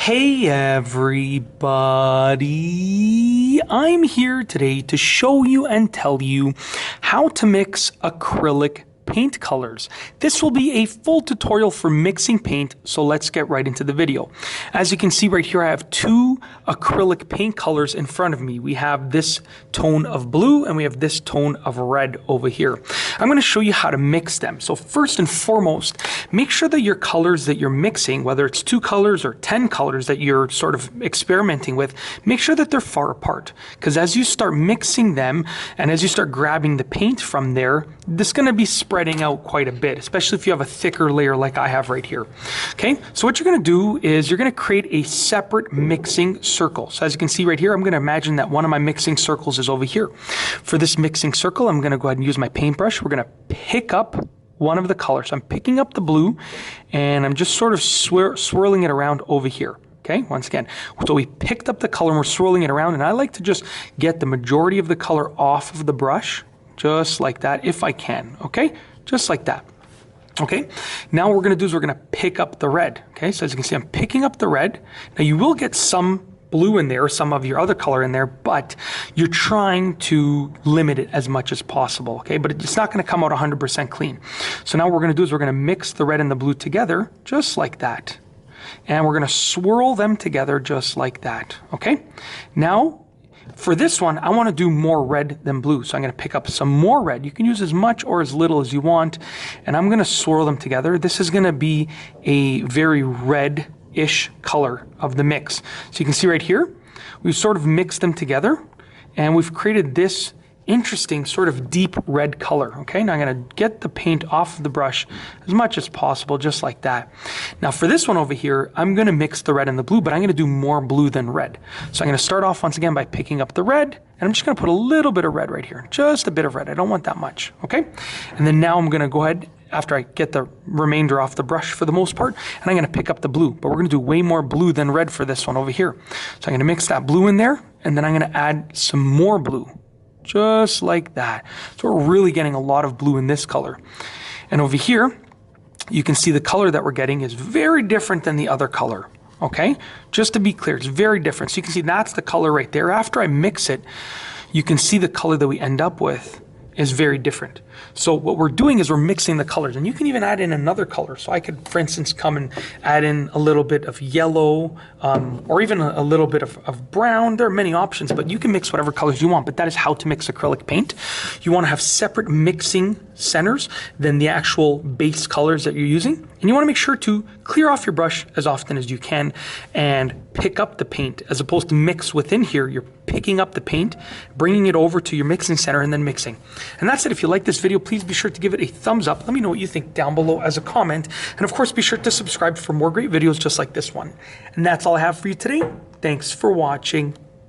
Hey everybody, I'm here today to show you and tell you how to mix acrylic paint colors. This will be a full tutorial for mixing paint, so let's get right into the video. As you can see right here, I have two acrylic paint colors in front of me. We have this tone of blue and we have this tone of red over here. I'm going to show you how to mix them. So first and foremost, make sure that your colors that you're mixing, whether it's 2 colors or 10 colors that you're sort of experimenting with, make sure that they're far apart. Because as you start mixing them and as you start grabbing the paint from there, this is going to be spreading out quite a bit, especially if you have a thicker layer like I have right here. Okay, so what you're going to do is you're going to create a separate mixing circle. So as you can see right here, I'm going to imagine that one of my mixing circles is over here. For this mixing circle, I'm going to go ahead and use my paintbrush. We're going to pick up one of the colors. I'm picking up the blue and I'm just sort of swirling it around over here. Okay, once again, so we picked up the color and we're swirling it around, and I like to just get the majority of the color off of the brush, just like that, if I can. Okay, just like that. Okay, now what we're going to do is we're going to pick up the red. Okay, so as you can see, I'm picking up the red. Now you will get some blue in there, some of your other color in there, but you're trying to limit it as much as possible. Okay, but it's not going to come out 100% clean. So now what we're going to do is we're going to mix the red and the blue together, just like that. And we're going to swirl them together just like that. Okay, now for this one, I want to do more red than blue. So I'm going to pick up some more red. You can use as much or as little as you want. And I'm going to swirl them together. This is going to be a very red-ish color of the mix. So you can see right here, we've sort of mixed them together. And we've created this interesting sort of deep red color. Okay, now I'm going to get the paint off of the brush as much as possible, just like that. Now for this one over here, I'm going to mix the red and the blue, but I'm going to do more blue than red. So I'm going to start off once again by picking up the red, and I'm just going to put a little bit of red right here, just a bit of red. I don't want that much. Okay, and then now I'm going to go ahead, after I get the remainder off the brush for the most part, and I'm going to pick up the blue, but we're going to do way more blue than red for this one over here. So I'm going to mix that blue in there, and then I'm going to add some more blue. Just like that. So we're really getting a lot of blue in this color. And over here, you can see the color that we're getting is very different than the other color. Okay? Just to be clear, it's very different. So you can see that's the color right there. After I mix it, you can see the color that we end up with is very different. So what we're doing is we're mixing the colors, and you can even add in another color. So I could, for instance, come and add in a little bit of yellow, or even a little bit of brown. There are many options, but you can mix whatever colors you want, but that is how to mix acrylic paint. You want to have separate mixing centers than the actual base colors that you're using. And you want to make sure to clear off your brush as often as you can and pick up the paint, as opposed to mix within here. You're picking up the paint, bringing it over to your mixing center, and then mixing. And that's it. If you like this video, please be sure to give it a thumbs up. Let me know what you think down below as a comment. And of course, be sure to subscribe for more great videos just like this one. And that's all I have for you today. Thanks for watching.